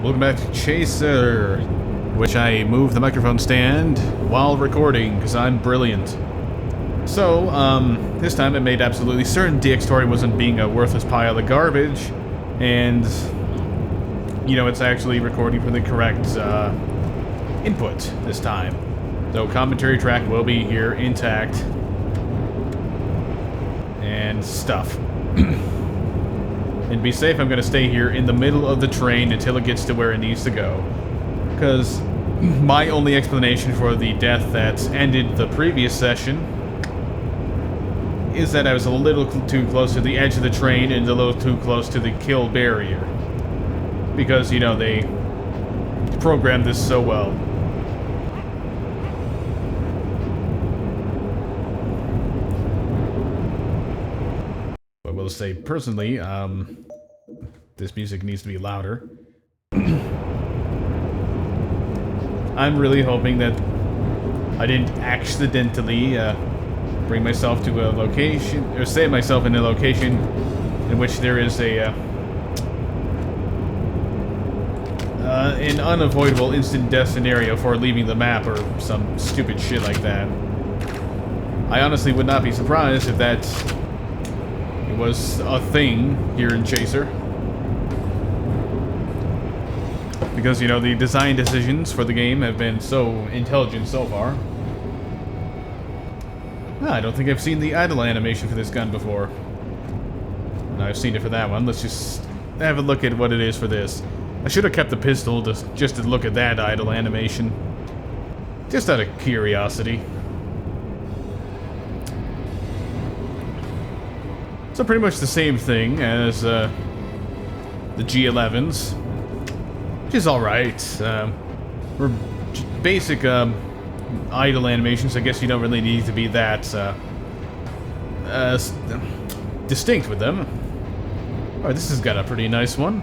Welcome back to Chaser, which I move the microphone stand while recording, because I'm brilliant. So, this time I made absolutely certain DxTory wasn't being a worthless pile of garbage, and, you know, it's actually recording from the correct, input this time. So, commentary track will be here intact, and stuff. And be safe, I'm gonna stay here in the middle of the train until it gets to where it needs to go. Because my only explanation for the death that ended the previous session is that I was a little too close to the edge of the train and a little too close to the kill barrier. Because, you know, they programmed this so well. But I will say, personally, this music needs to be louder. I'm really hoping that I didn't accidentally bring myself to a location, or save myself in a location in which there is an unavoidable instant death scenario for leaving the map or some stupid shit like that. I honestly would not be surprised if that was a thing here in Chaser. Because, you know, the design decisions for the game have been so intelligent so far. I don't think I've seen the idle animation for this gun before. No, I've seen it for that one. Let's just have a look at what it is for this. I should have kept the pistol just to look at that idle animation. Just out of curiosity. So pretty much the same thing as the G11s. Which is alright. For basic idle animations, I guess you don't really need to be that distinct with them. Alright, this has got a pretty nice one.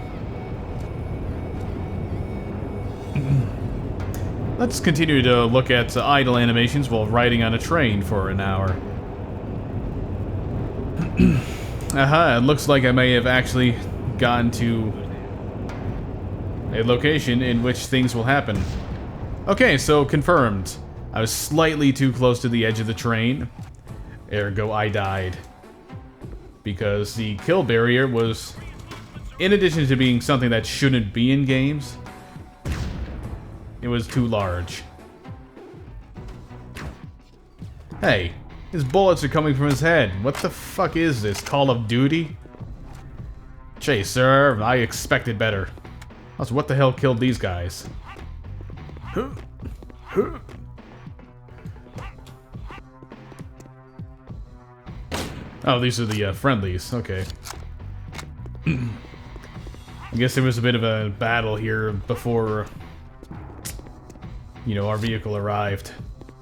Let's continue to look at idle animations while riding on a train for an hour. Aha, it looks like I may have actually gotten to a location in which things will happen. Okay, so confirmed. I was slightly too close to the edge of the train. Ergo, I died. Because the kill barrier was, in addition to being something that shouldn't be in games, it was too large. Hey, his bullets are coming from his head. What the fuck is this, Call of Duty? Chaser, I expected better. Also, what the hell killed these guys? Oh, these are the friendlies. Okay. I guess there was a bit of a battle here before, you know, our vehicle arrived.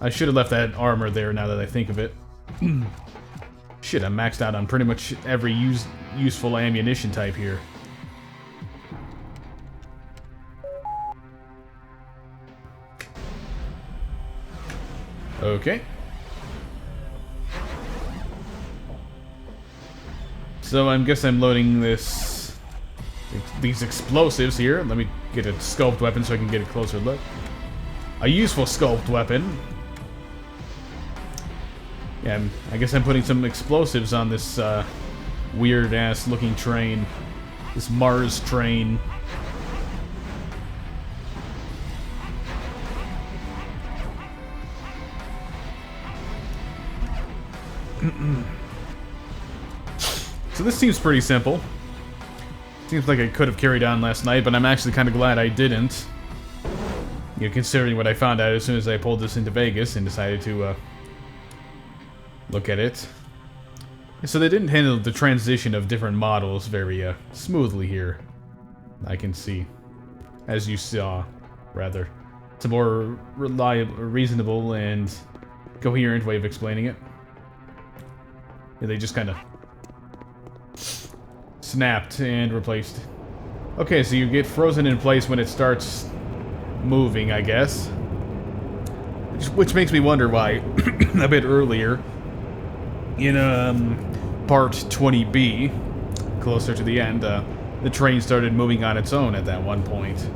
I should have left that armor there now that I think of it. Shit, I'm maxed out on pretty much every useful ammunition type here. Okay. So I guess I'm loading these explosives here. Let me get a scoped weapon so I can get a closer look. A useful scoped weapon. Yeah, I guess I'm putting some explosives on this weird-ass looking train. This Mars train. So this seems pretty simple. Seems like I could have carried on last night, but I'm actually kind of glad I didn't. You know, considering what I found out as soon as I pulled this into Vegas and decided to look at it. So they didn't handle the transition of different models very smoothly here. I can see. As you saw, rather. It's a more reliable, reasonable, and coherent way of explaining it. Yeah, they just kind of snapped and replaced. Okay, so you get frozen in place when it starts moving, I guess. Which makes me wonder why, a bit earlier, in part 20B, closer to the end, the train started moving on its own at that one point.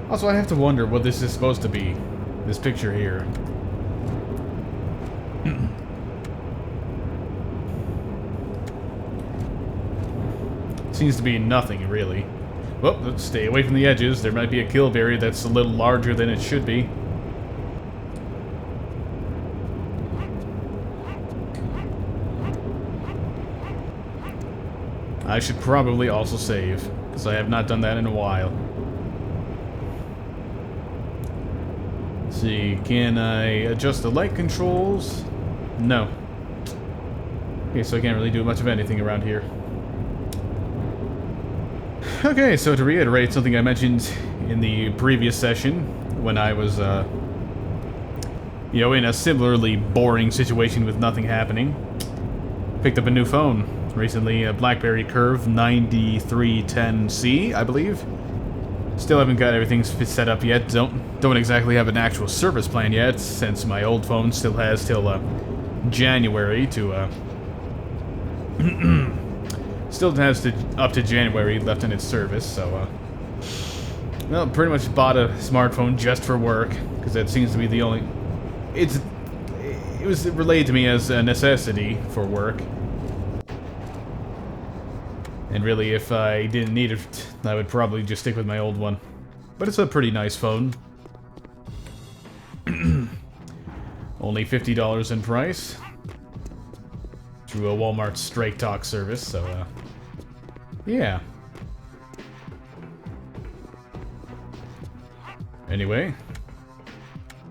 Also, I have to wonder what this is supposed to be. This picture here. Seems to be nothing, really. Well, let's stay away from the edges. There might be a kill barrier that's a little larger than it should be. I should probably also save, because I have not done that in a while. Let's see, can I adjust the light controls? No. Okay, so I can't really do much of anything around here. Okay, so to reiterate something I mentioned in the previous session, when I was, you know, in a similarly boring situation with nothing happening, picked up a new phone recently, a BlackBerry Curve 9310C, I believe. Still haven't got everything set up yet. Don't exactly have an actual service plan yet, since my old phone still has till January to still has up to January left in its service, so well, pretty much bought a smartphone just for work, because that seems to be the only... It was relayed to me as a necessity for work. And really, if I didn't need it, I would probably just stick with my old one. But it's a pretty nice phone. Only $50 in price. Through a Walmart Straight Talk service, so, yeah. Anyway.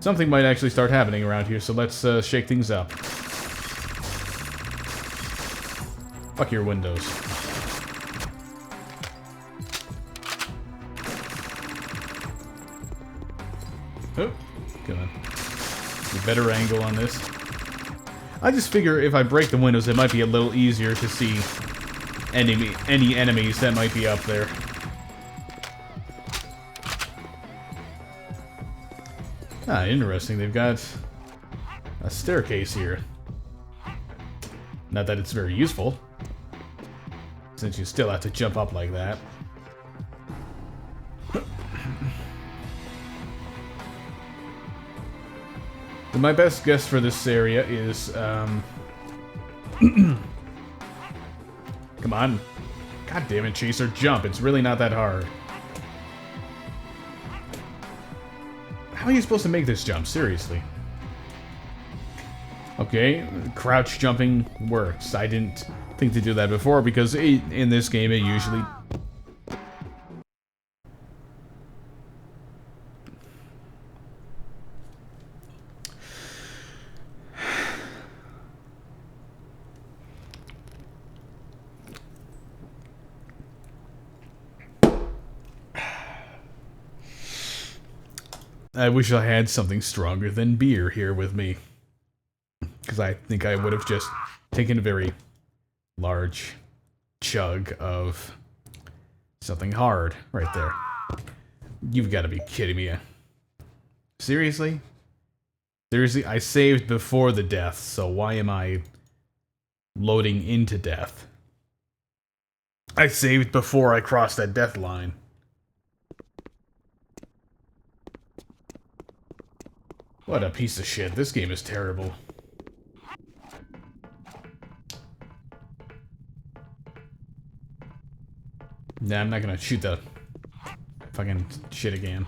Something might actually start happening around here, so let's shake things up. Fuck your windows. Oh, come on. A better angle on this. I just figure if I break the windows, it might be a little easier to see any enemies that might be up there. Ah, interesting. They've got a staircase here. Not that it's very useful, since you still have to jump up like that. My best guess for this area is, come on. God damn it, Chaser, jump. It's really not that hard. How are you supposed to make this jump? Seriously. Okay, crouch jumping works. I didn't think to do that before because in this game it usually... I wish I had something stronger than beer here with me. Because I think I would have just taken a very large chug of something hard right there. You've got to be kidding me. Seriously? Seriously? I saved before the death, so why am I loading into death? I saved before I crossed that death line. What a piece of shit. This game is terrible. Nah, I'm not gonna shoot the fucking shit again.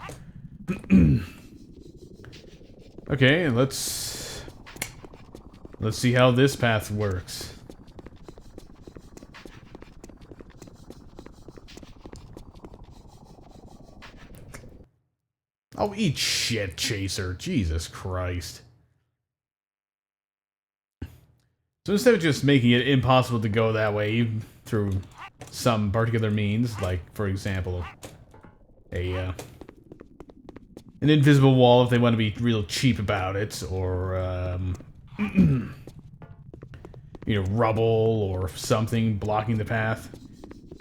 Okay, let's see how this path works. Oh, eat shit, Chaser. Jesus Christ. So instead of just making it impossible to go that way through some particular means, like, for example, an invisible wall if they want to be real cheap about it, or, you know, rubble or something blocking the path,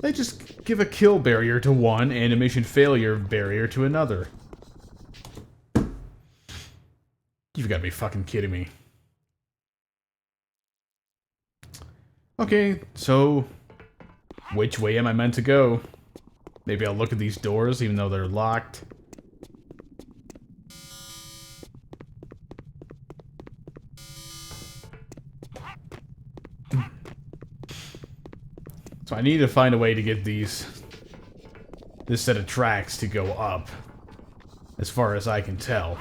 they just give a kill barrier to one and a mission failure barrier to another. You've got to be fucking kidding me. Okay, so which way am I meant to go? Maybe I'll look at these doors even though they're locked. So I need to find a way to get this set of tracks to go up, as far as I can tell.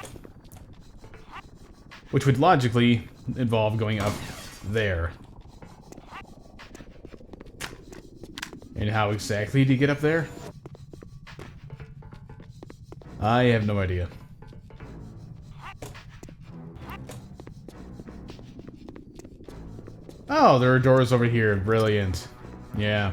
Which would logically involve going up there. And how exactly do you get up there? I have no idea. Oh, there are doors over here. Brilliant. Yeah.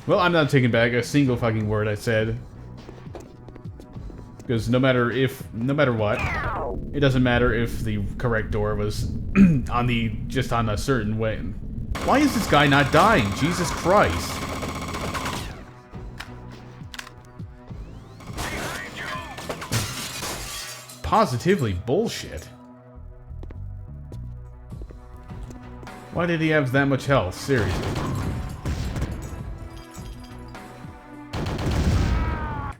Well, I'm not taking back a single fucking word I said. Because no matter what, it doesn't matter if the correct door was just on a certain way. Why is this guy not dying? Jesus Christ. Positively bullshit. Why did he have that much health? Seriously.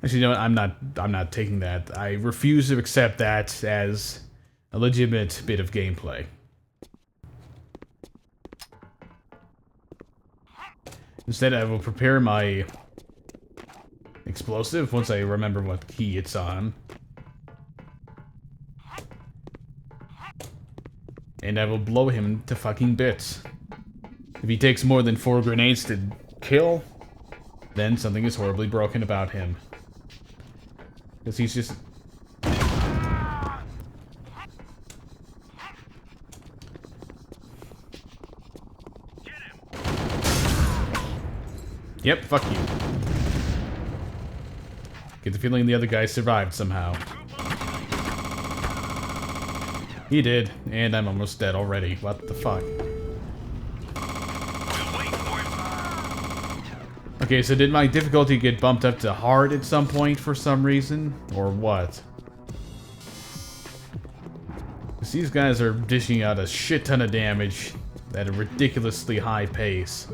Actually, you know what? I'm not taking that. I refuse to accept that as a legitimate bit of gameplay. Instead, I will prepare my explosive once I remember what key it's on. And I will blow him to fucking bits. If he takes more than 4 grenades to kill, then something is horribly broken about him. Because he's just... Yep, fuck you. Get the feeling the other guy survived somehow. He did, and I'm almost dead already. What the fuck? Okay, so did my difficulty get bumped up to hard at some point for some reason? Or what? Because these guys are dishing out a shit ton of damage at a ridiculously high pace.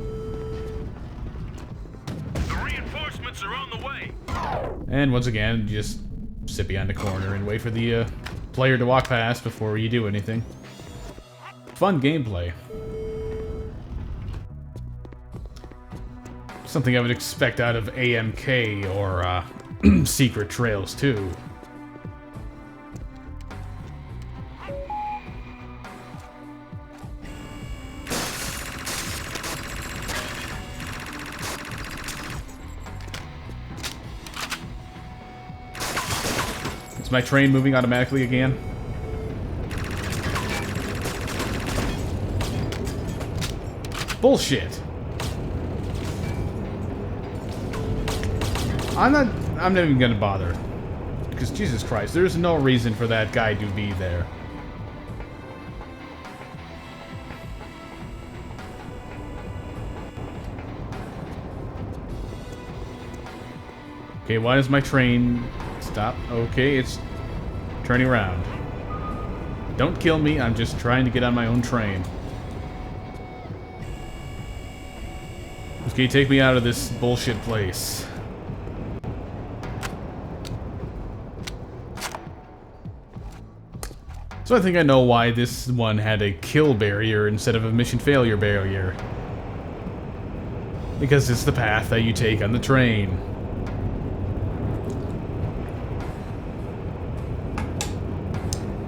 The reinforcements are on the way. And once again, just sit behind a corner and wait for the player to walk past before you do anything. Fun gameplay. Something I would expect out of AMK or Secret Trails 2. Is my train moving automatically again? Bullshit. I'm not even gonna bother. Because Jesus Christ, there's no reason for that guy to be there. Okay, why does my train stop? Okay, it's turning around. Don't kill me, I'm just trying to get on my own train. Okay, take me out of this bullshit place. So I think I know why this one had a kill barrier instead of a mission failure barrier. Because it's the path that you take on the train.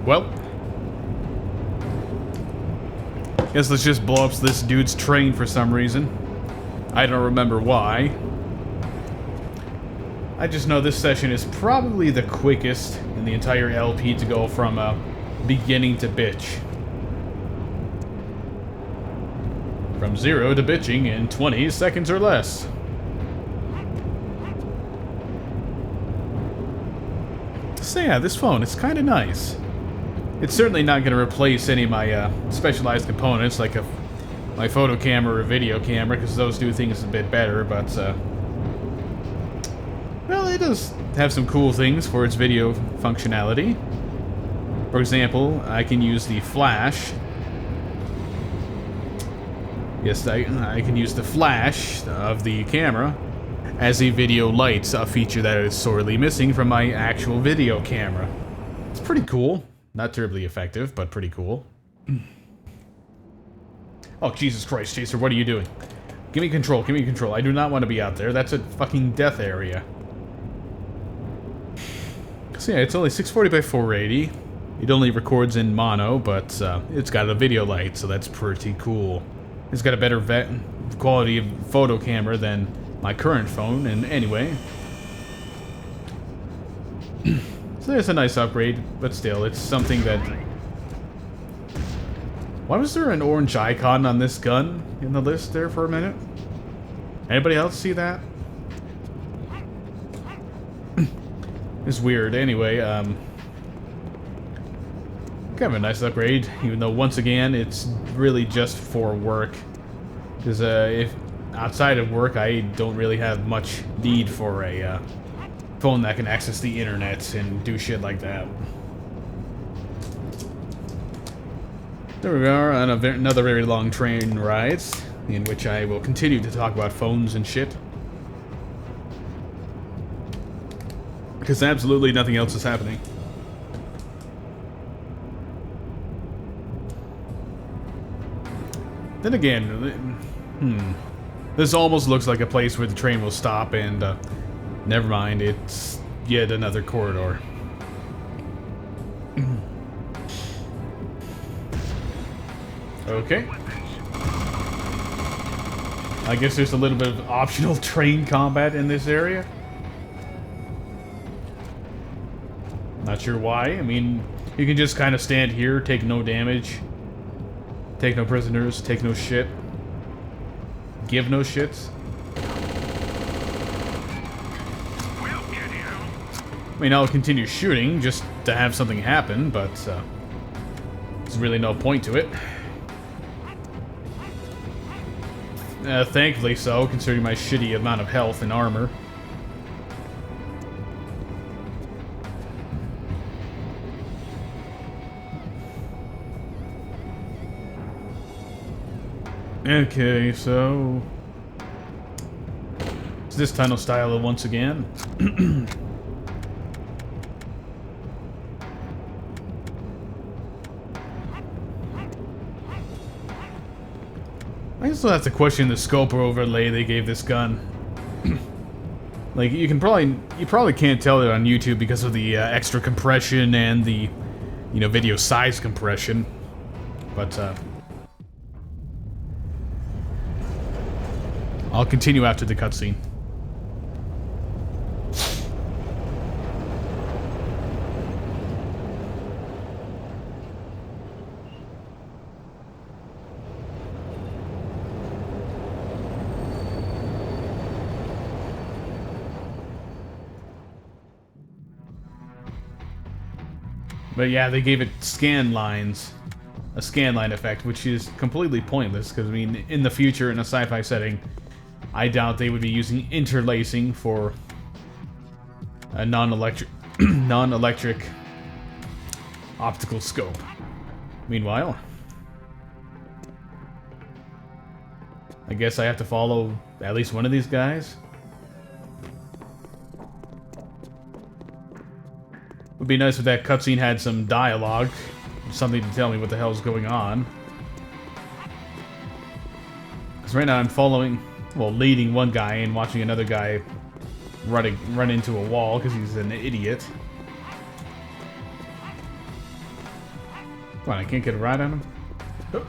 Well, guess let's just blow up this dude's train for some reason. I don't remember why. I just know this session is probably the quickest in the entire LP to go from beginning to bitch. From 0 to bitching in 20 seconds or less. So yeah, this phone, it's kind of nice. It's certainly not going to replace any of my specialized components like my photo camera or video camera, because those do things a bit better, but well, it does have some cool things for its video functionality. For example, I can use the flash. Yes, I can use the flash of the camera as a video light, a feature that is sorely missing from my actual video camera. It's pretty cool. Not terribly effective, but pretty cool. Oh, Jesus Christ, Chaser, what are you doing? Give me control, give me control. I do not want to be out there. That's a fucking death area. So yeah, it's only 640 by 480. It only records in mono, but it's got a video light, so that's pretty cool. It's got a better quality of photo camera than my current phone, and anyway. So there's a nice upgrade, but still, it's something that... Why was there an orange icon on this gun in the list there for a minute? Anybody else see that? It's weird. Anyway, kind of a nice upgrade, even though once again it's really just for work. Because if outside of work, I don't really have much need for a phone that can access the internet and do shit like that. There we are on another very long train ride, in which I will continue to talk about phones and shit. Because absolutely nothing else is happening. Then again, this almost looks like a place where the train will stop, and never mind, it's yet another corridor. Okay. I guess there's a little bit of optional train combat in this area. Not sure why. I mean, you can just kind of stand here, take no damage, take no prisoners, take no shit, give no shits. I mean, I'll continue shooting just to have something happen, but there's really no point to it. Thankfully so, considering my shitty amount of health and armor. Okay, so... It's this tunnel style once again. I still have to question the scope or overlay they gave this gun. Like, you probably can't tell it on YouTube because of the extra compression and the, you know, video size compression. But, I'll continue after the cutscene. But yeah, they gave it scan lines. A scan line effect, which is completely pointless, because, I mean, in the future, in a sci-fi setting, I doubt they would be using interlacing for a non-electric optical scope. Meanwhile, I guess I have to follow at least one of these guys. Would be nice if that cutscene had some dialogue, something to tell me what the hell's going on. Because right now I'm following, well, leading one guy and watching another guy run into a wall because he's an idiot. Come on, I can't get a ride on him? Oh.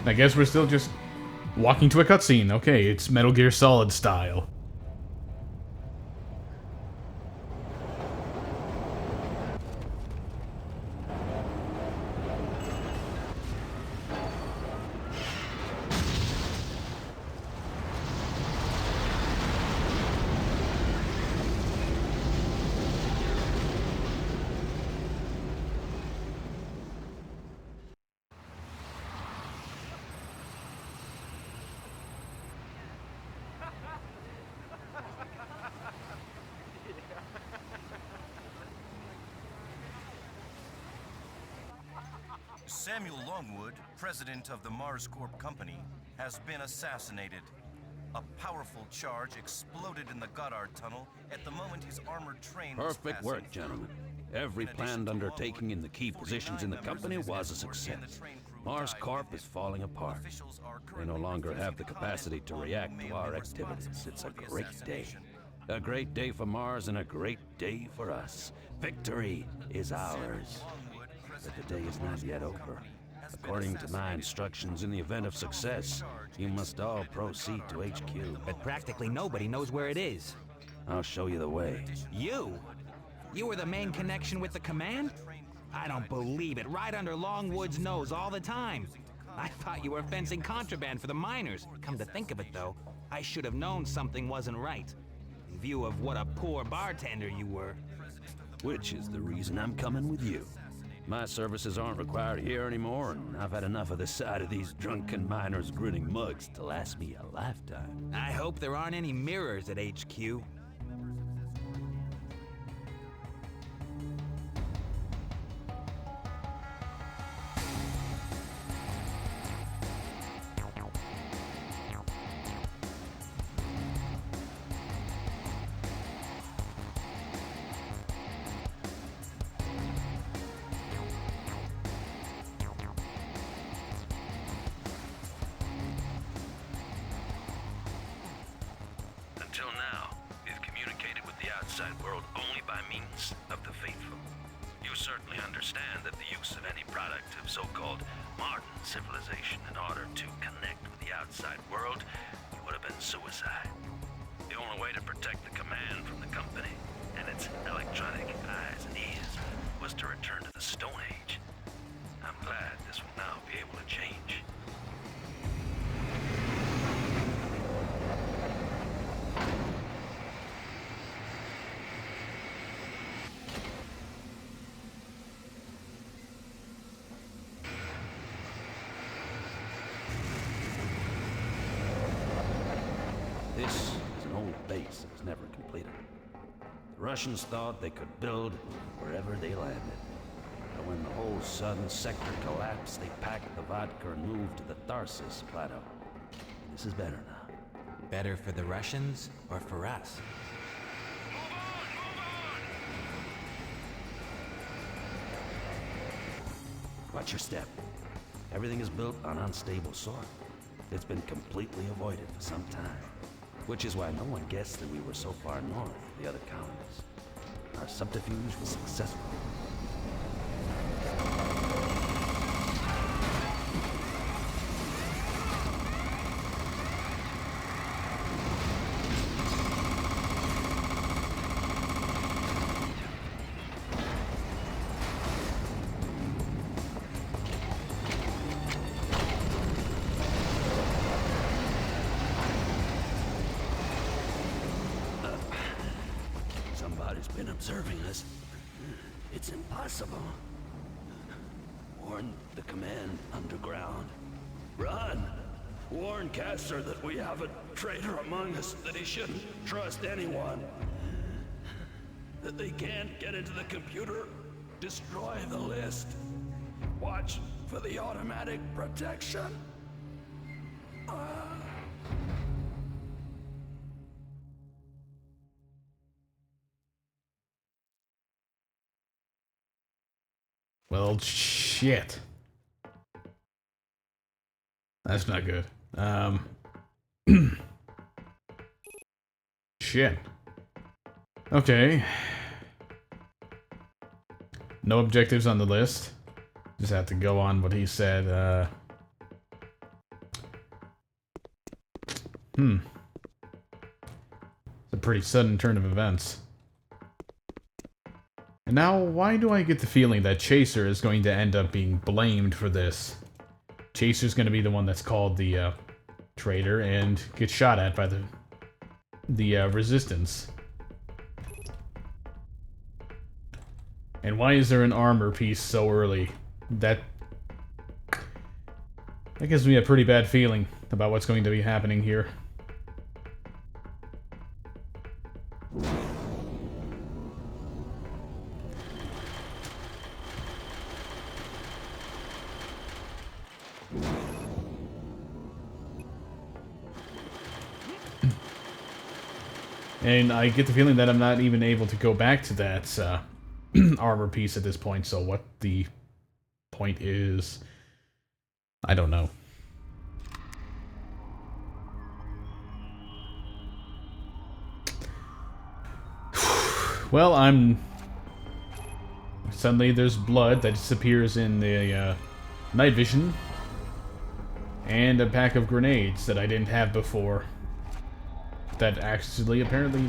I guess we're still just walking to a cutscene. Okay, it's Metal Gear Solid style. Samuel Longwood, president of the Mars Corp Company, has been assassinated. A powerful charge exploded in the Goddard Tunnel at the moment his armored train was Perfect passing work, gentlemen. Every planned undertaking in the key positions in the company was a success. Mars Corp is falling apart. They no longer have the capacity to react to our activities. It's a great day. A great day for Mars and a great day for us. Victory is ours. But the day is not yet over. According to my instructions, in the event of success, you must all proceed to HQ. But practically nobody knows where it is. I'll show you the way. You? You were the main connection with the command? I don't believe it. Right under Longwood's nose all the time. I thought you were fencing contraband for the miners. Come to think of it, though, I should have known something wasn't right. In view of what a poor bartender you were. Which is the reason I'm coming with you. My services aren't required here anymore, and I've had enough of the sight of these drunken miners grinning mugs to last me a lifetime. I hope there aren't any mirrors at HQ. Until now, we've communicated with the outside world only by means of the faithful. You certainly understand that the use of any product of so-called modern civilization in order to connect with the outside world would have been suicide. The only way to protect the command from the company and its electronic eyes and ears was to return to the Stone Age. I'm glad this will now be able to change. This is an old base that was never completed. The Russians thought they could build wherever they landed. But when the whole southern sector collapsed, they packed the vodka and moved to the Tharsis Plateau. And this is better now. Better for the Russians or for us? Watch your step. Everything is built on unstable soil. It's been completely avoided for some time. Which is why no one guessed that we were so far north of the other colonies. Our subterfuge was successful. Somebody's been observing us. It's impossible. Warn the command underground. Run! Warn Castor that we have a traitor among us, that he shouldn't trust anyone. That they can't get into the computer. Destroy the list. Watch for the automatic protection. Well, shit. That's not good. Shit. Okay. No objectives on the list. Just have to go on what he said. It's a pretty sudden turn of events. And now, why do I get the feeling that Chaser is going to end up being blamed for this? Chaser's going to be the one that's called the traitor and gets shot at by the Resistance. And why is there an armor piece so early? That gives me a pretty bad feeling about what's going to be happening here. And I get the feeling that I'm not even able to go back to that armor piece at this point, so what the point is, I don't know. Well, suddenly there's blood that disappears in the night vision, and a pack of grenades that I didn't have before. That actually apparently...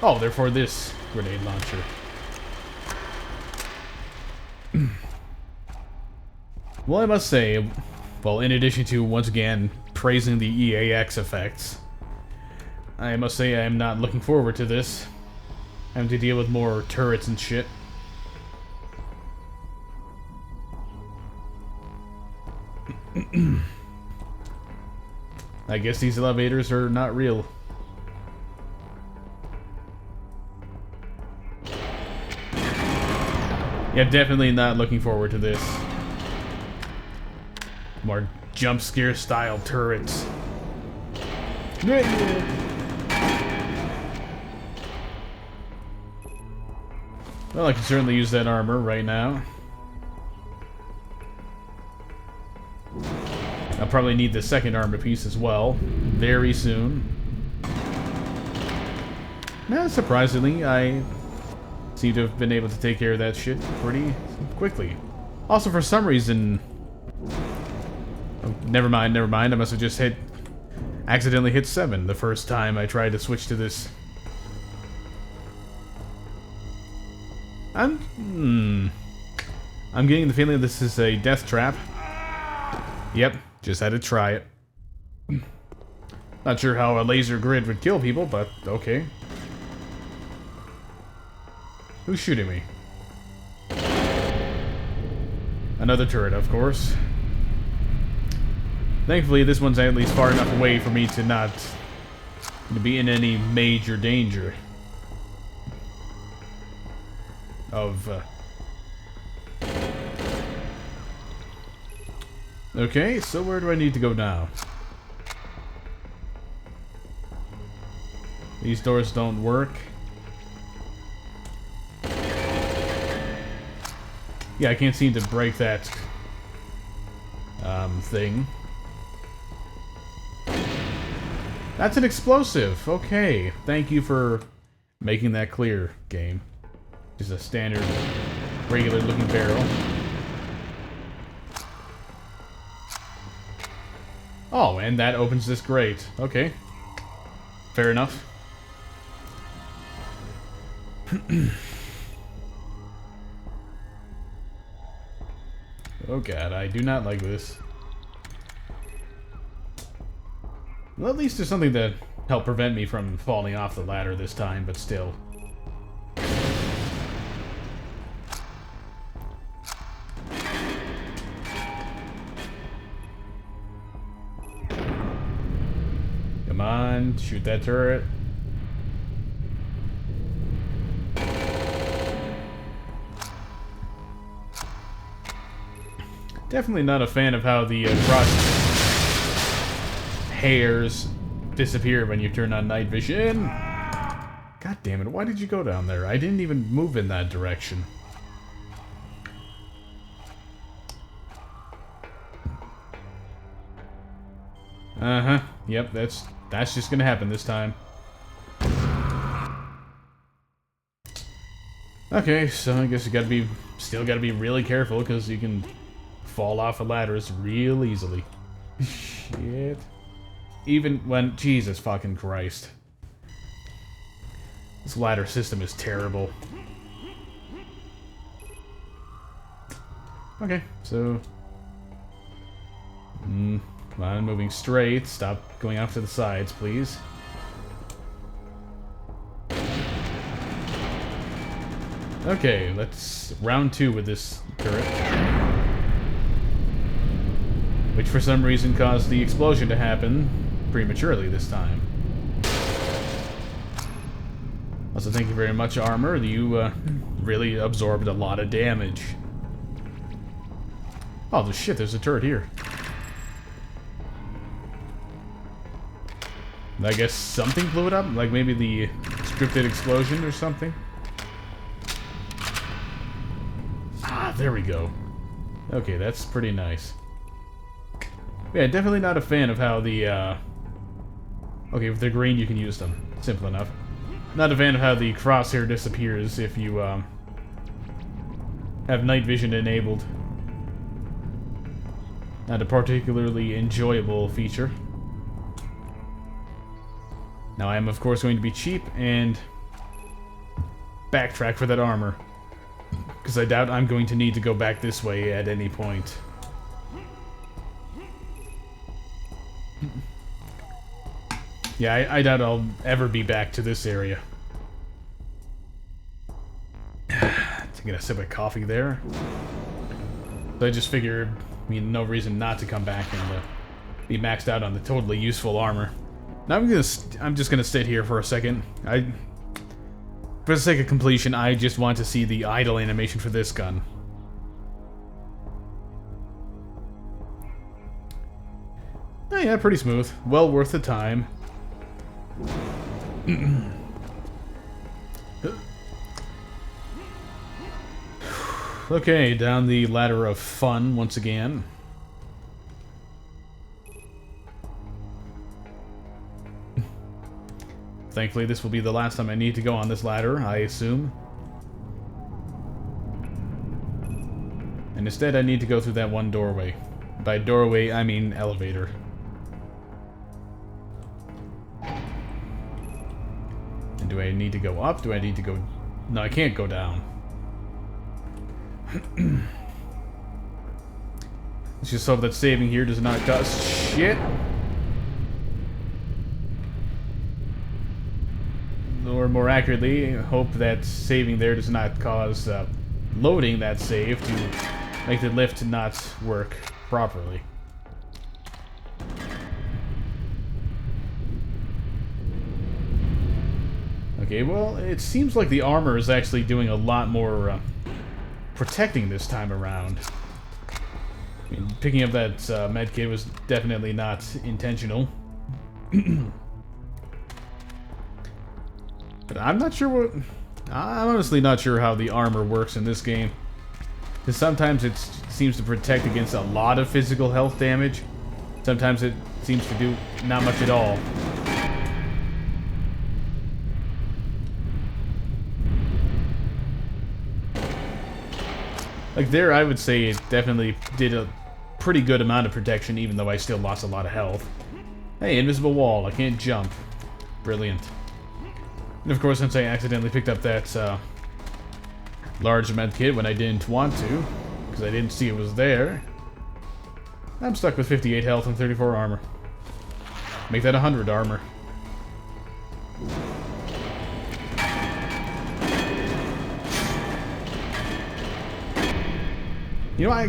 Oh, they're for this grenade launcher. Well, I must say, well, in addition to, once again, praising the EAX effects, I must say I am not looking forward to this. Having to deal with more turrets and shit. I guess these elevators are not real. Yeah, definitely not looking forward to this. More jump scare style turrets. Well, I can certainly use that armor right now. I'll probably need the second armor piece as well, very soon. Now, surprisingly, I seem to have been able to take care of that shit pretty quickly. Also, for some reason... Oh, never mind. I must have just accidentally hit 7 the first time I tried to switch to this. I'm getting the feeling this is a death trap. Yep, just had to try it. Not sure how a laser grid would kill people, but okay. Who's shooting me? Another turret, of course. Thankfully, this one's at least far enough away for me to not be in any major danger of... Okay, so where do I need to go now? These doors don't work. Yeah, I can't seem to break that thing. That's an explosive. Okay, thank you for making that clear, game. Just a standard, regular-looking barrel. Oh, and that opens this grate. Okay. Fair enough. Oh god, I do not like this. Well, at least there's something that helped prevent me from falling off the ladder this time, but still. Come on, shoot that turret. Definitely not a fan of how the cross hairs disappear when you turn on night vision. God damn it, why did you go down there? I didn't even move in that direction. Uh-huh. Yep, that's just gonna happen this time. Okay, so I guess you still gotta be really careful, because you can fall off of ladders real easily. Shit. Even when... Jesus fucking Christ. This ladder system is terrible. Okay, so... come on, moving straight. Stop going off to the sides, please. Okay, let's... round 2 with this turret. Which for some reason caused the explosion to happen prematurely this time. Also, thank you very much, armor. You really absorbed a lot of damage. Oh, shit, there's a turret here. I guess something blew it up? Like maybe the scripted explosion or something. Ah, there we go. Okay, that's pretty nice. Yeah, definitely not a fan of how the, okay, with the green you can use them. Simple enough. Not a fan of how the crosshair disappears if you, have night vision enabled. Not a particularly enjoyable feature. Now I am of course going to be cheap and backtrack for that armor, because I doubt I'm going to need to go back this way at any point. Yeah, I doubt I'll ever be back to this area. Taking a sip of coffee there. So I just figured, I mean, no reason not to come back and be maxed out on the totally useful armor. Now I'm just gonna sit here for a second. For the sake of completion, I just want to see the idle animation for this gun. Oh yeah, pretty smooth. Well worth the time. Okay, down the ladder of fun once again. Thankfully, this will be the last time I need to go on this ladder, I assume. And instead, I need to go through that one doorway. By doorway, I mean elevator. And do I need to go up? Do I need to go... No, I can't go down. Let's just hope that saving here does not cost shit. Or more accurately, hope that saving there does not cause loading that save to make the lift not work properly. Okay, well, it seems like the armor is actually doing a lot more protecting this time around. I mean, picking up that medkit was definitely not intentional. But I'm not sure what... I'm honestly not sure how the armor works in this game. Because sometimes it seems to protect against a lot of physical health damage. Sometimes it seems to do not much at all. Like there, I would say it definitely did a pretty good amount of protection, even though I still lost a lot of health. Hey, invisible wall. I can't jump. Brilliant. And of course, since I accidentally picked up that large medkit when I didn't want to, because I didn't see it was there, I'm stuck with 58 health and 34 armor. Make that 100 armor. You know,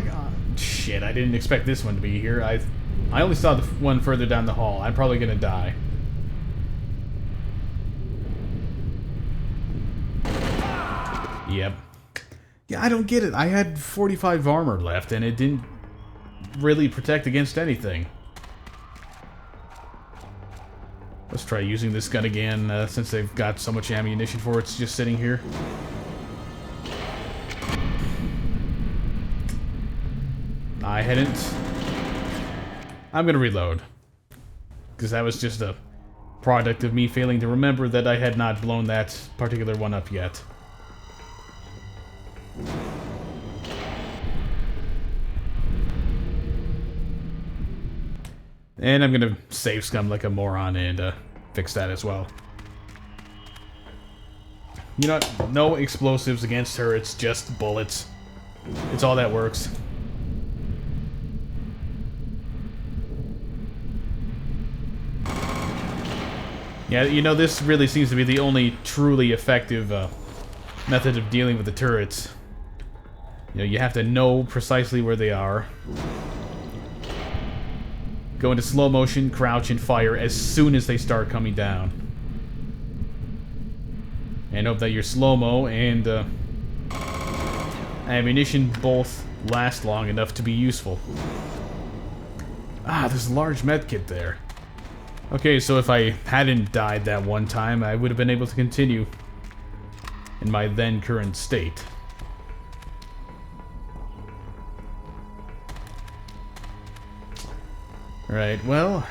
shit, I didn't expect this one to be here. I only saw the one further down the hall. I'm probably gonna die. Yep. Yeah, I don't get it. I had 45 armor left, and it didn't really protect against anything. Let's try using this gun again, since they've got so much ammunition for it. It's just sitting here. I hadn't... I'm gonna reload. Because that was just a product of me failing to remember that I had not blown that particular one up yet. And I'm gonna save scum like a moron and fix that as well. You know what? No explosives against her, it's just bullets. It's all that works. Yeah, you know, this really seems to be the only truly effective method of dealing with the turrets. You know, you have to know precisely where they are. Go into slow motion, crouch, and fire as soon as they start coming down. And hope that your slow-mo and ammunition both last long enough to be useful. Ah, there's a large medkit there. Okay, so if I hadn't died that one time, I would have been able to continue in my then current state. Right, well...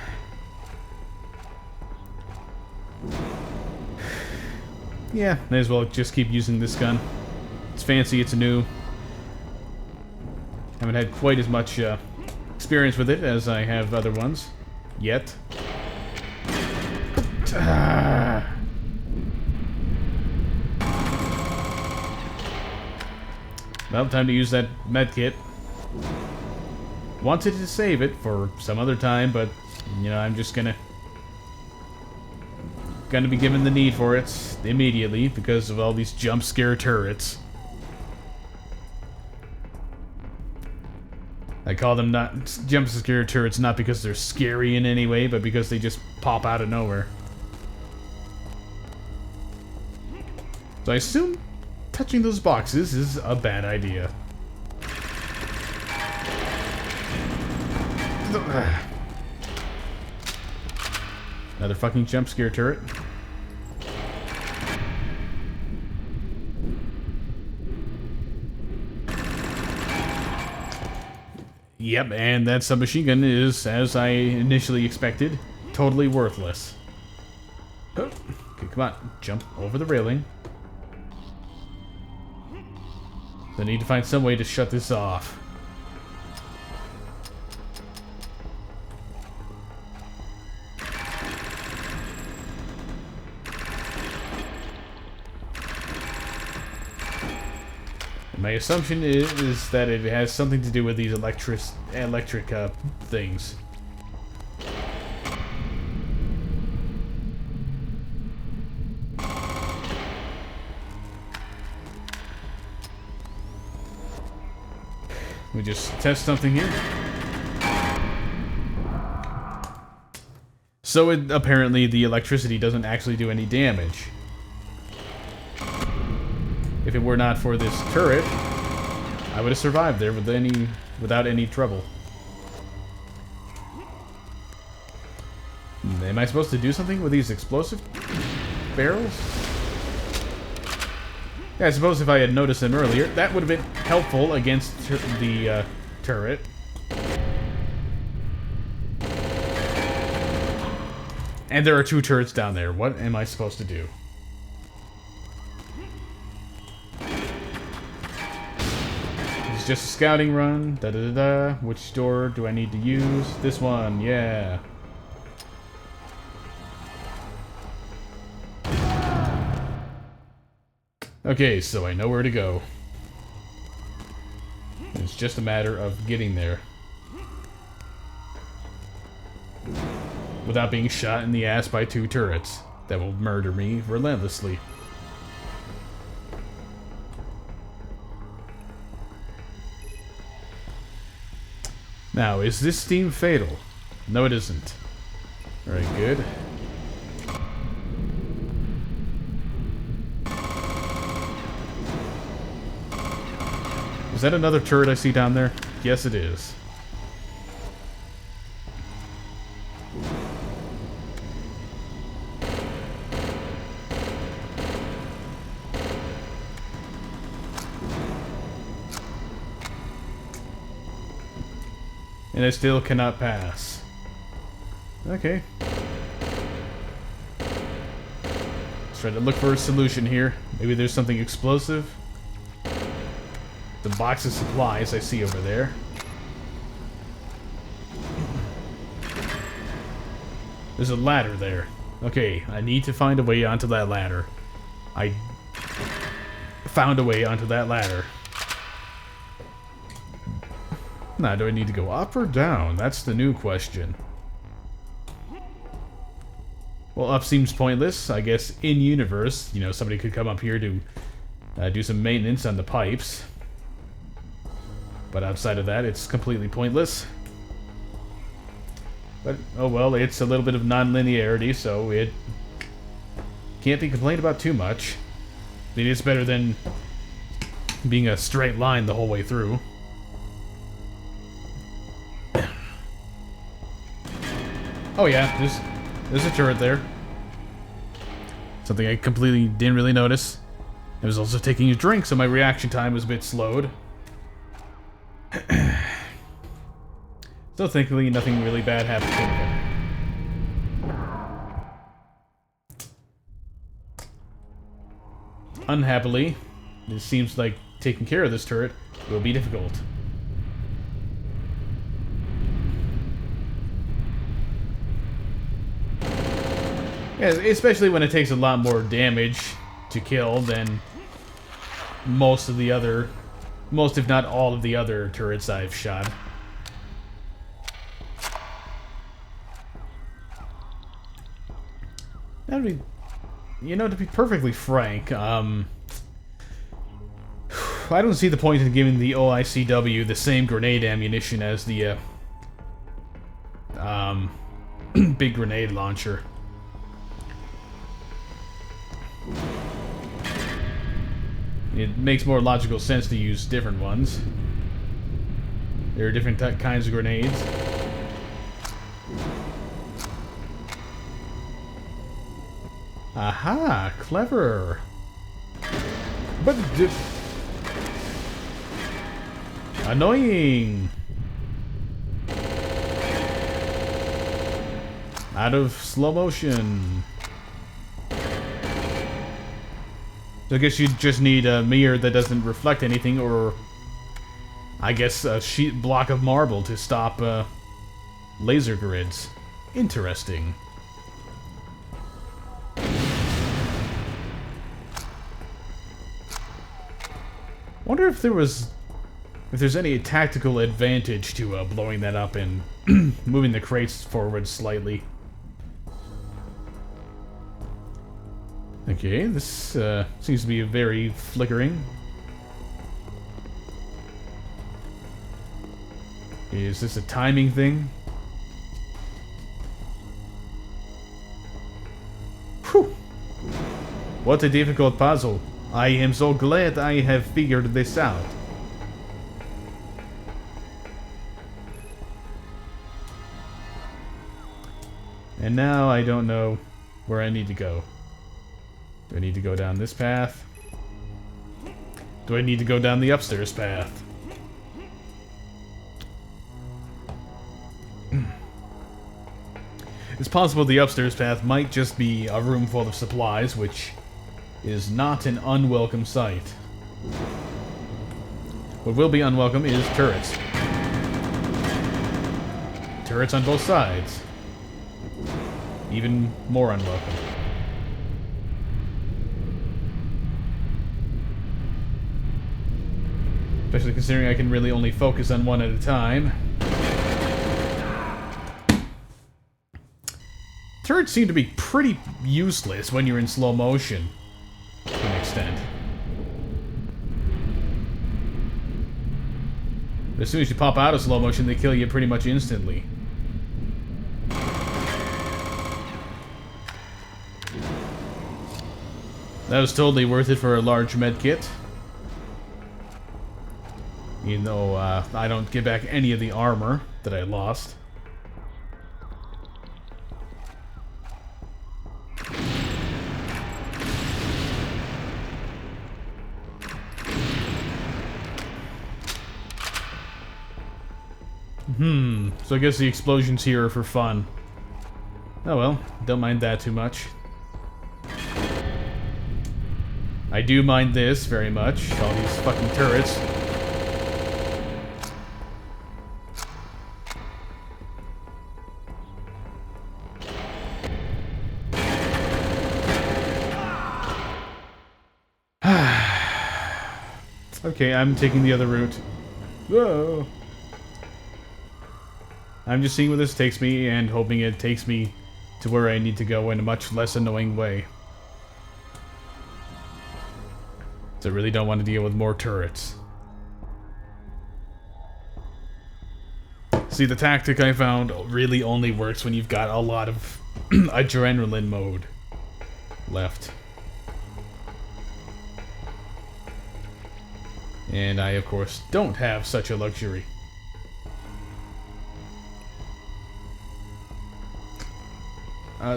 yeah, may as well just keep using this gun. It's fancy, it's new. Haven't had quite as much experience with it as I have other ones. Yet. Well, time to use that medkit. Wanted to save it for some other time, but, you know, I'm just gonna be given the need for it immediately because of all these jump scare turrets. I call them not jump scare turrets not because they're scary in any way, but because they just pop out of nowhere. So I assume touching those boxes is a bad idea. Another fucking jump scare turret. Yep, and that submachine gun is, as I initially expected, totally worthless. Oh, okay, come on, jump over the railing. I need to find some way to shut this off. My assumption is that it has something to do with these electric things. We just test something here. So apparently the electricity doesn't actually do any damage. If it were not for this turret, I would have survived there without any trouble. Am I supposed to do something with these explosive barrels? Yeah, I suppose if I had noticed them earlier, that would have been helpful against the turret. And there are 2 turrets down there. What am I supposed to do? It's just a scouting run. Da-da-da-da. Which door do I need to use? This one, yeah. Okay, so I know where to go. It's just a matter of getting there. Without being shot in the ass by 2 turrets that will murder me relentlessly. Now, is this steam fatal? No, it isn't. Alright, good. Is that another turret I see down there? Yes, it is. And I still cannot pass. Okay. Let's try to look for a solution here. Maybe there's something explosive. The box of supplies I see over there. There's a ladder there. Okay, I need to find a way onto that ladder. I found a way onto that ladder. Now, do I need to go up or down? That's the new question. Well, up seems pointless. I guess in-universe, you know, somebody could come up here to do some maintenance on the pipes. But outside of that, it's completely pointless. But, oh well, it's a little bit of non-linearity, so it can't be complained about too much. I mean, it's better than being a straight line the whole way through. Oh yeah, There's a turret there. Something I completely didn't really notice. I was also taking a drink, so my reaction time was a bit slowed. So thankfully, nothing really bad happened to me. Unhappily, it seems like taking care of this turret will be difficult. Yeah, especially when it takes a lot more damage to kill than most if not all of the other turrets I've shot. That'd be, you know, to be perfectly frank, I don't see the point in giving the OICW the same grenade ammunition as the big grenade launcher. It makes more logical sense to use different ones. There are different kinds of grenades. Aha! Clever! But... annoying! Out of slow motion. So I guess you just need a mirror that doesn't reflect anything, or I guess a block of marble to stop laser grids. Interesting. Wonder if there's any tactical advantage to blowing that up and moving the crates forward slightly. Okay, this seems to be very flickering. Is this a timing thing? Whew! What a difficult puzzle. I am so glad I have figured this out. And now I don't know where I need to go. Do I need to go down this path? Do I need to go down the upstairs path? It's possible the upstairs path might just be a room full of supplies, which is not an unwelcome sight. What will be unwelcome is turrets. Turrets on both sides. Even more unwelcome. Especially considering I can really only focus on one at a time. Turrets seem to be pretty useless when you're in slow motion, to an extent. But as soon as you pop out of slow motion, they kill you pretty much instantly. That was totally worth it for a large med kit. Even though I don't get back any of the armor that I lost. So I guess the explosions here are for fun. Oh well, don't mind that too much. I do mind this very much, all these fucking turrets. Okay, I'm taking the other route. Whoa! I'm just seeing where this takes me and hoping it takes me to where I need to go in a much less annoying way. So I really don't want to deal with more turrets. See, the tactic I found really only works when you've got a lot of adrenaline mode left. And I, of course, don't have such a luxury.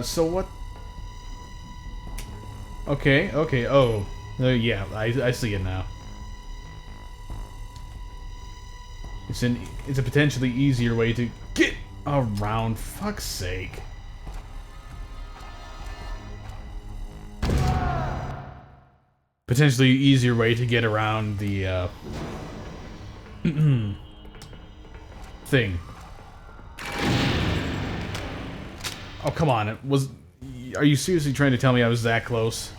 So what? Okay, okay, oh. Yeah, I see it now. It's a potentially easier way to get around, fuck's sake. Potentially easier way to get around the, thing. Oh, come on, it was... Are you seriously trying to tell me I was that close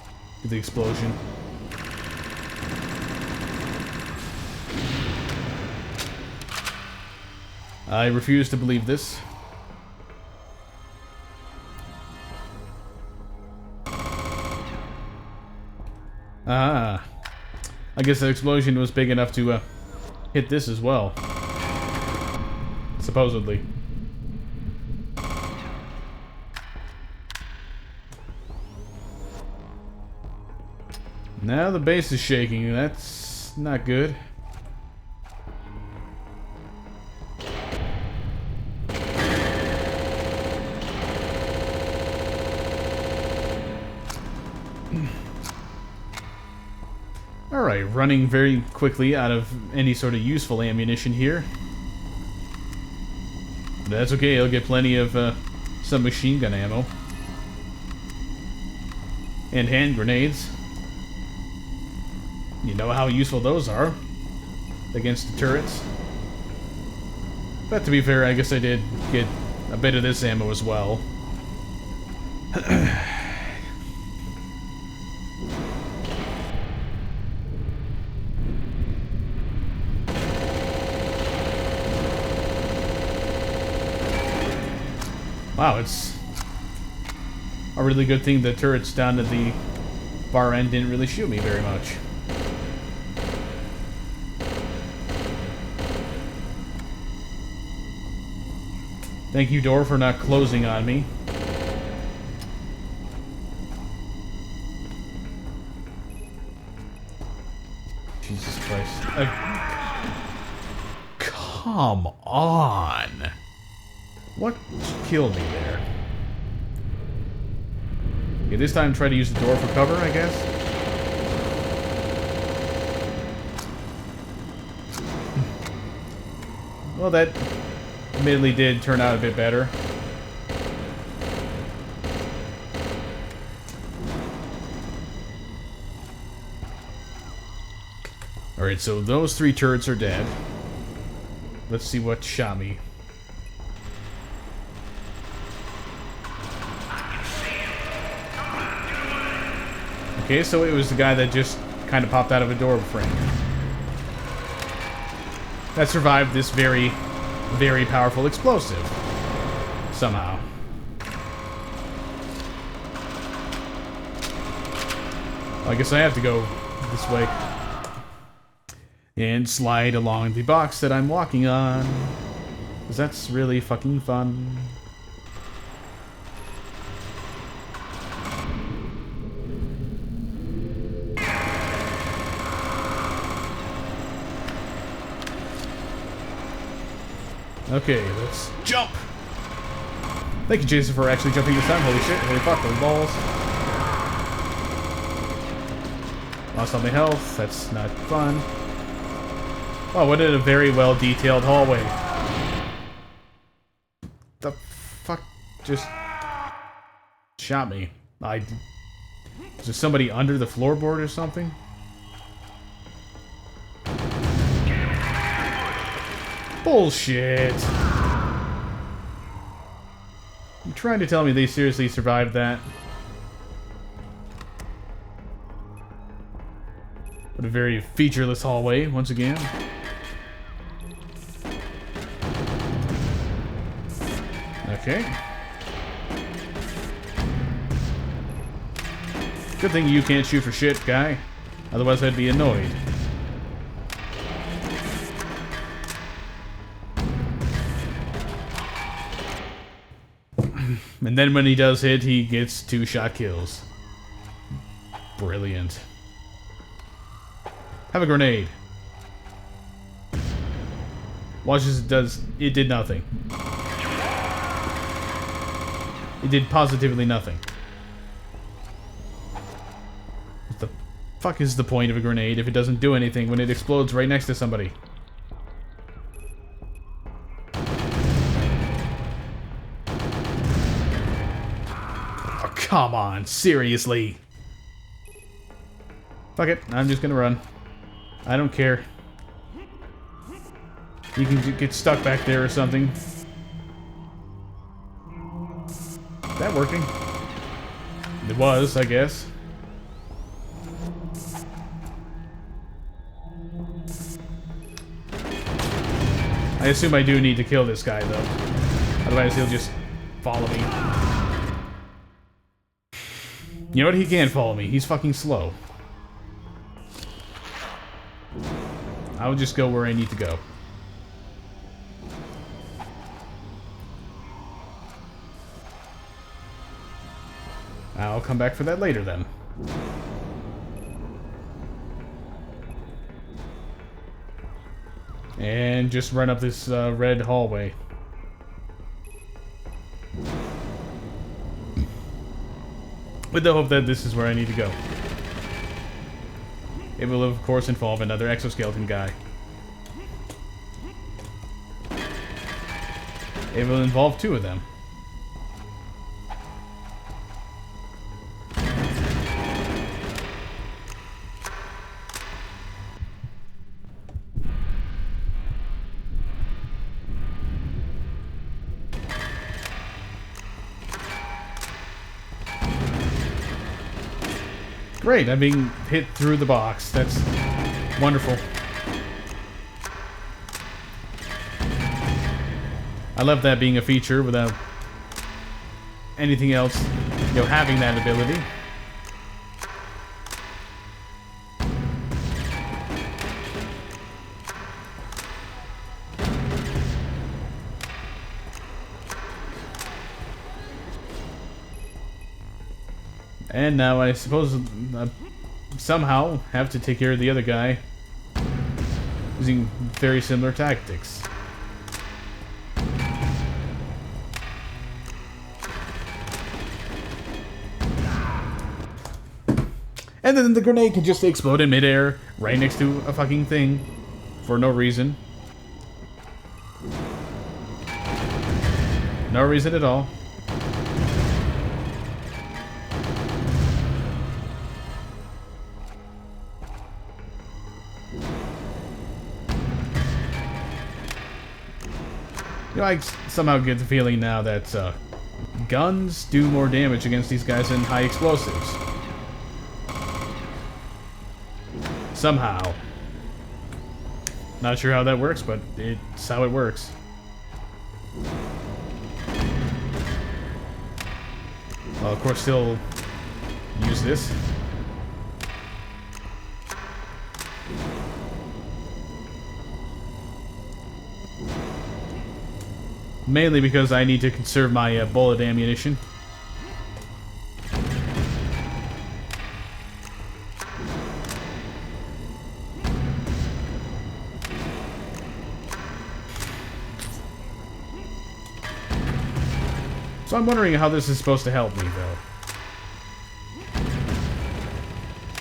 to the explosion? I refuse to believe this. Ah. I guess the explosion was big enough to hit this as well. Supposedly. Now the base is shaking. That's not good. Alright, running very quickly out of any sort of useful ammunition here. But that's okay, I'll get plenty of some machine gun ammo. And hand grenades. You know how useful those are against the turrets. But to be fair, I guess I did get a bit of this ammo as well. Wow, it's a really good thing the turrets down at the far end didn't really shoot me very much. Thank you, door, for not closing on me. Jesus Christ. Come on! What killed me there? Okay, this time try to use the door for cover, I guess? Well, that admittedly did turn out a bit better. Alright, so those 3 turrets are dead. Let's see what shot me. Okay, so it was the guy that just kind of popped out of a door frame. That survived this very, very powerful explosive. Somehow. Well, I guess I have to go this way. And slide along the box that I'm walking on. Because that's really fucking fun. Okay, let's jump! Thank you, Jason, for actually jumping this time. Holy shit, holy fuck, those balls. Lost all my health, that's not fun. Oh, what a very well detailed hallway. The fuck just shot me? Is there somebody under the floorboard or something? Bullshit. You trying to tell me they seriously survived that? What a very featureless hallway, once again. Okay. Good thing you can't shoot for shit, guy. Otherwise I'd be annoyed. And then when he does hit, he gets 2-shot kills. Brilliant. Have a grenade. Watch as it does. It did nothing. It did positively nothing. What the fuck is the point of a grenade if it doesn't do anything when it explodes right next to somebody? Oh, come on, seriously. Fuck it, I'm just gonna run. I don't care. You can get stuck back there or something. Is that working? It was, I guess. I assume I do need to kill this guy, though. Otherwise, he'll just follow me. You know what? He can't follow me. He's fucking slow. I'll just go where I need to go. I'll come back for that later, then. And just run up this red hallway. With the hope that this is where I need to go. It will, of course, involve another exoskeleton guy. It will involve two of them. Great, I'm being hit through the box. That's wonderful. I love that being a feature without anything else, you know, having that ability. And now I suppose somehow have to take care of the other guy using very similar tactics. And then the grenade can just explode in midair right next to a fucking thing for no reason. No reason at all. You know, I somehow get the feeling now that guns do more damage against these guys than high explosives. Somehow. Not sure how that works, but it's how it works. I'll, of course, still use this. Mainly because I need to conserve my bullet ammunition. So I'm wondering how this is supposed to help me, though.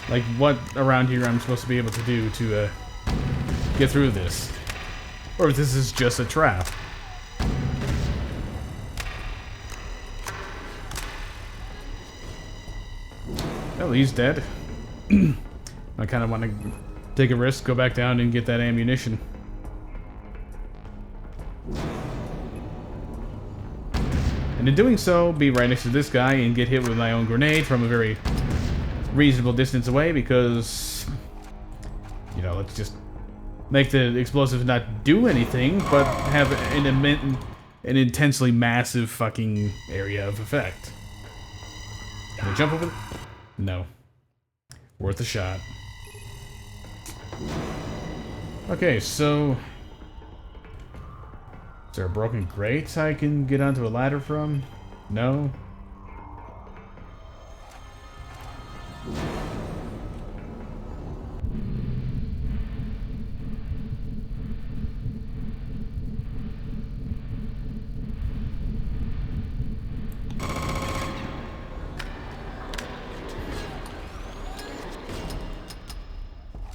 Like, what around here I'm supposed to be able to do to get through this. Or if this is just a trap. Well, he's dead. I kind of want to take a risk, go back down and get that ammunition. And in doing so, be right next to this guy and get hit with my own grenade from a very reasonable distance away because, you know, let's just make the explosives not do anything, but have an intensely massive fucking area of effect. Can I jump over? No. Worth a shot. Okay, so... Is there a broken grate I can get onto a ladder from? No?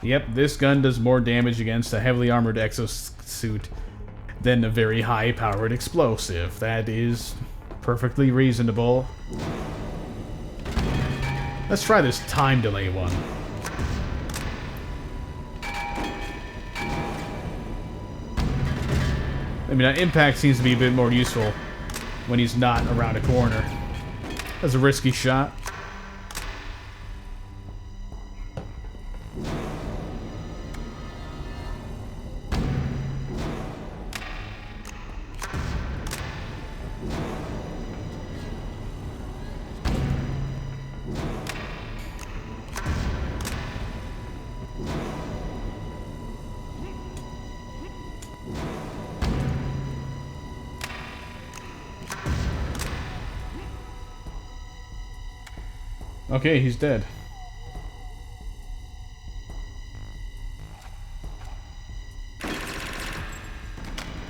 Yep, this gun does more damage against a heavily armored exosuit than a very high-powered explosive. That is perfectly reasonable. Let's try this time delay one. I mean, impact seems to be a bit more useful when he's not around a corner. That's a risky shot. Okay, he's dead.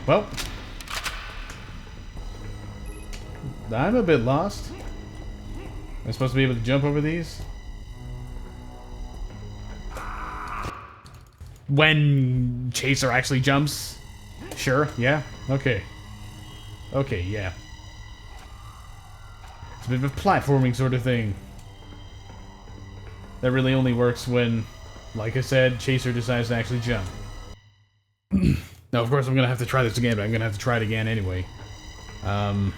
Well, I'm a bit lost. Am I supposed to be able to jump over these? When Chaser actually jumps? Sure, yeah, okay. Okay, yeah. It's a bit of a platforming sort of thing. That really only works when, like I said, Chaser decides to actually jump. Now, of course, I'm gonna have to try this again, but I'm gonna have to try it again anyway. I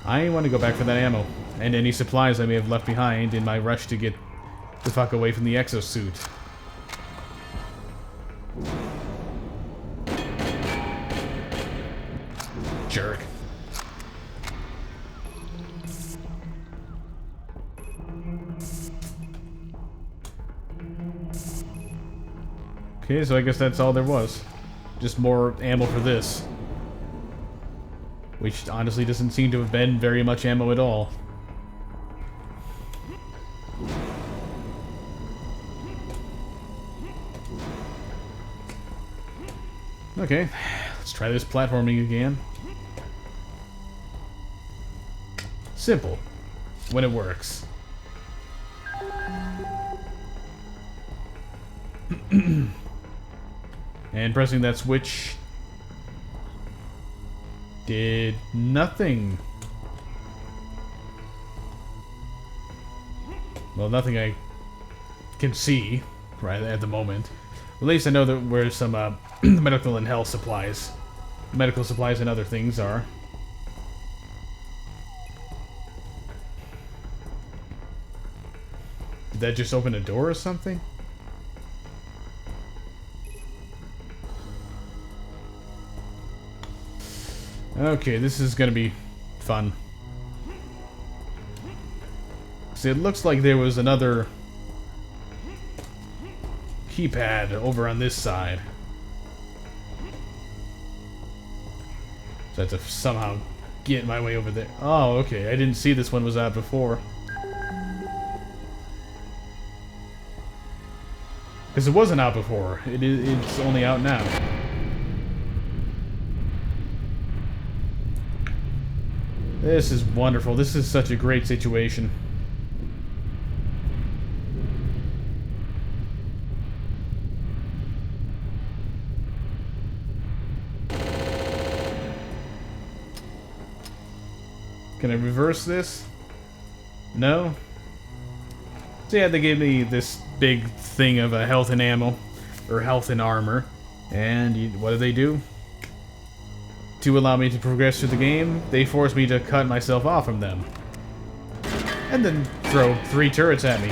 want to go back for that ammo, and any supplies I may have left behind in my rush to get the fuck away from the exosuit. Jerk. Okay, so I guess that's all there was. Just more ammo for this. Which honestly doesn't seem to have been very much ammo at all. Okay, let's try this platforming again. Simple, when it works. And pressing that switch did nothing. Well, nothing I can see right at the moment. At least I know that where some medical and health supplies, medical supplies and other things are. Did that just open a door or something? Okay, this is gonna be fun. See, it looks like there was another keypad over on this side. So I have to somehow get my way over there. Oh, okay, I didn't see this one was out before. Because it wasn't out before. It's only out now. This is wonderful. This is such a great situation. Can I reverse this? No? So yeah, they gave me this big thing of health and ammo, or health and armor. And what do? To allow me to progress through the game, they force me to cut myself off from them. And then throw 3 turrets at me.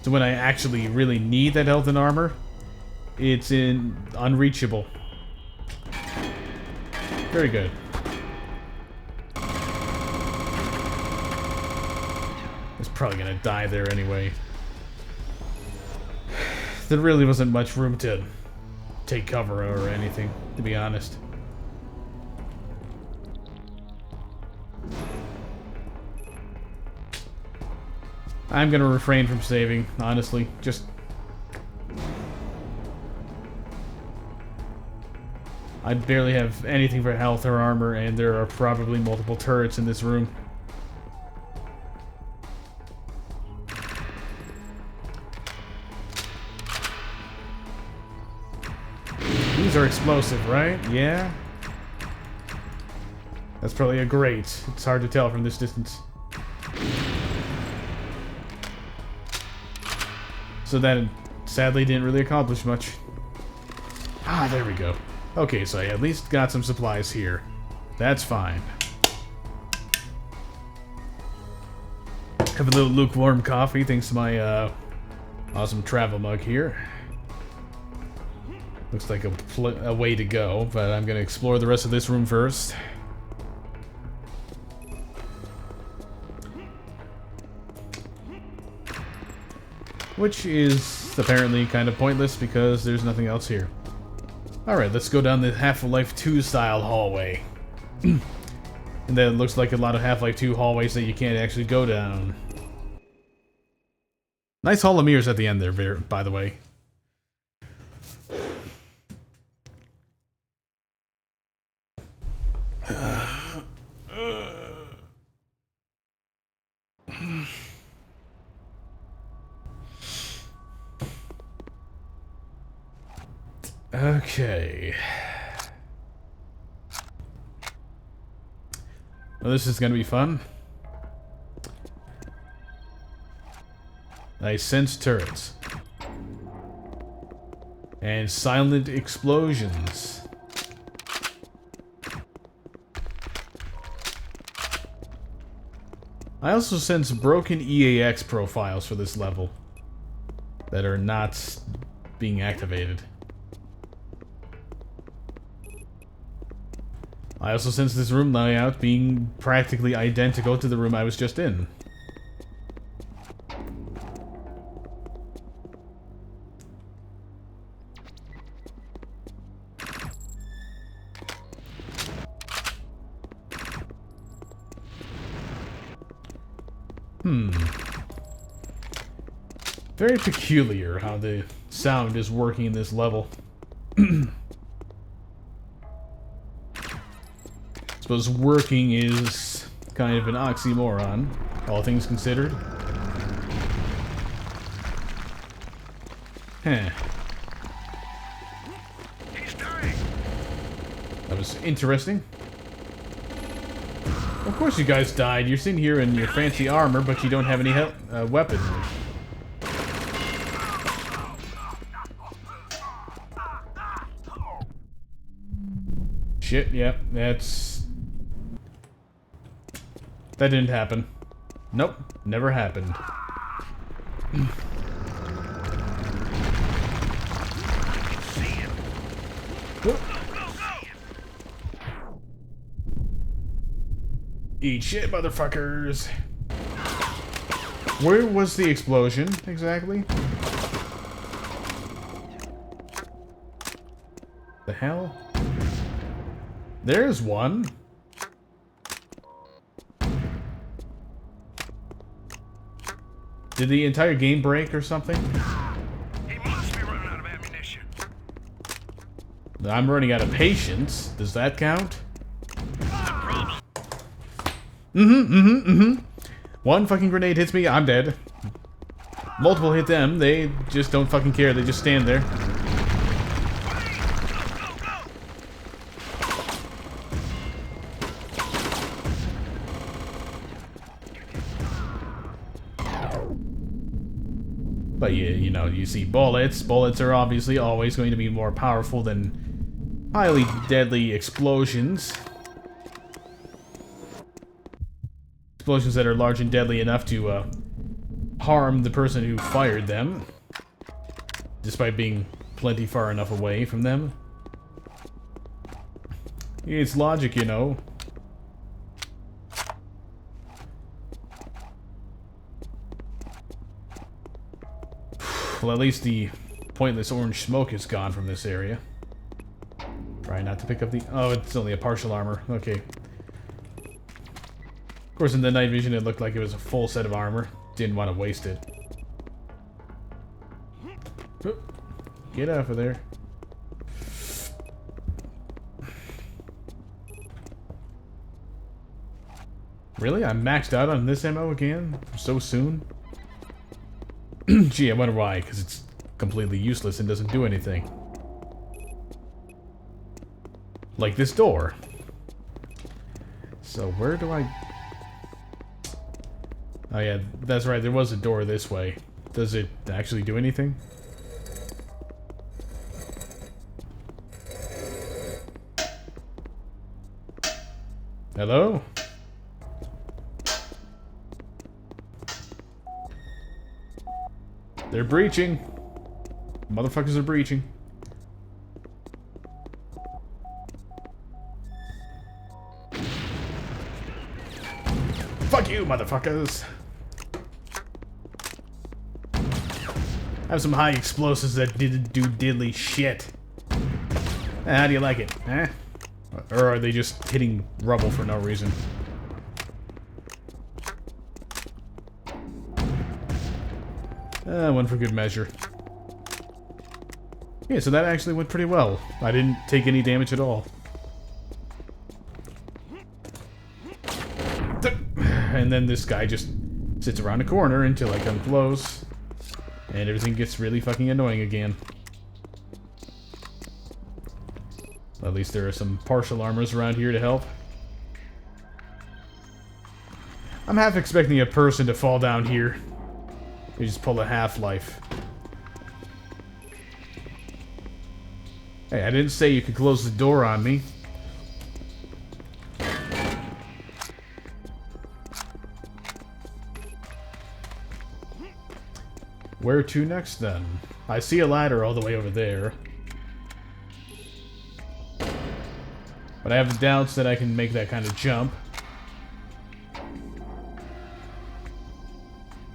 So when I actually really need that health and armor, it's unreachable. Very good. It's probably gonna die there anyway. There really wasn't much room to take cover or anything, to be honest. I'm gonna refrain from saving, honestly. Just... I barely have anything for health or armor, and there are probably multiple turrets in this room. These are explosive, right? Yeah. That's probably a grate. It's hard to tell from this distance. So that sadly didn't really accomplish much. Ah, there we go. Okay, so I at least got some supplies here. That's fine. Have a little lukewarm coffee thanks to my awesome travel mug here. Looks like a way to go, but I'm going to explore the rest of this room first. Which is apparently kind of pointless because there's nothing else here. Alright, let's go down the Half-Life 2 style hallway. And then it looks like a lot of Half-Life 2 hallways that you can't actually go down. Nice hall of mirrors at the end there, by the way. Okay. Well, this is gonna be fun. I sense turrets. And silent explosions. I also sense broken EAX profiles for this level that are not being activated. I also sense this room layout being practically identical to the room I was just in. Very peculiar how the sound is working in this level. Suppose working is kind of an oxymoron, all things considered. Huh. He's dying. That was interesting. Of course you guys died. You're sitting here in your fancy armor, but you don't have any weapons. Shit, yep, that's... That didn't happen. Nope, never happened. Eat shit, motherfuckers! Where was the explosion, exactly? The hell? There's one. Did the entire game break or something? He must be running out of ammunition. I'm running out of patience. Does that count? One fucking grenade hits me, I'm dead. Multiple hit them, they just don't fucking care, they just stand there. But you know, you see bullets. Bullets are obviously always going to be more powerful than highly deadly explosions. Explosions that are large and deadly enough to harm the person who fired them, despite being plenty far enough away from them. It's logic, you know. Well, at least the pointless orange smoke is gone from this area. Try not to pick up the... Oh, it's only a partial armor. Okay. Of course, in the night vision, it looked like it was a full set of armor. Didn't want to waste it. Oop. Get out of there. Really? I'm maxed out on this ammo again? So soon? Gee, I wonder why, because it's completely useless and doesn't do anything. Like this door. So where do I... Oh yeah, that's right, there was a door this way. Does it actually do anything? Hello? They're breaching. Motherfuckers are breaching. Fuck you, motherfuckers! I have some high explosives that didn't do diddly shit. How do you like it, eh? Or are they just hitting rubble for no reason? One for good measure. Yeah, so that actually went pretty well. I didn't take any damage at all. And then this guy just sits around a corner until I come close. And everything gets really fucking annoying again. At least there are some partial armors around here to help. I'm half expecting a person to fall down here. You just pull a Half-Life. Hey, I didn't say you could close the door on me. Where to next, then? I see a ladder all the way over there. But I have doubts that I can make that kind of jump.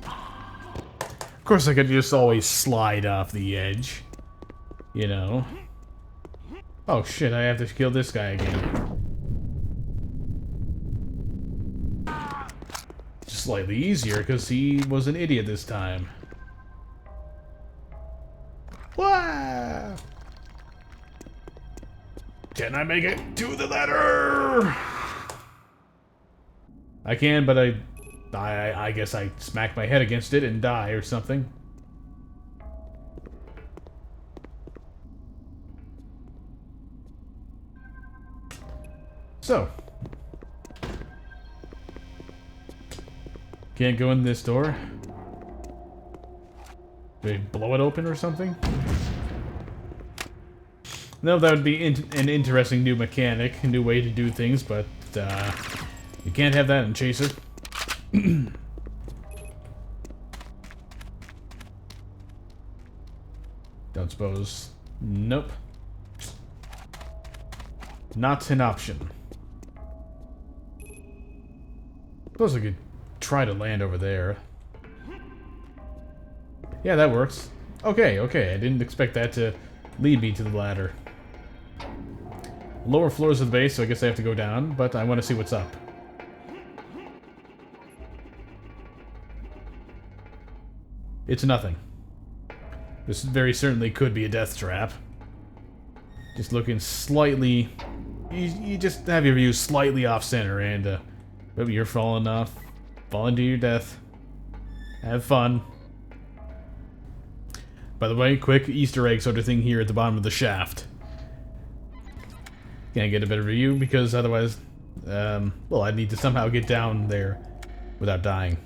Of course, I could just always slide off the edge. You know. Oh shit, I have to kill this guy again. Slightly easier, because he was an idiot this time. Wah! Can I make it to the ladder? I can, but I guess I smack my head against it and die or something. So. Can't go in this door. Do they blow it open or something? No, that would be an interesting new mechanic, a new way to do things, but you can't have that in Chaser. Don't suppose. Nope. Not an option. Suppose I could try to land over there. Yeah, that works. Okay, okay, I didn't expect that to lead me to the ladder. Lower floors of the base, so I guess I have to go down, but I want to see what's up. It's nothing. This very certainly could be a death trap. Just looking slightly... You just have your view slightly off-center, and maybe you're falling off. Falling to your death. Have fun. By the way, quick Easter egg sort of thing here at the bottom of the shaft. Can't get a better view because otherwise, well, I'd need to somehow get down there without dying.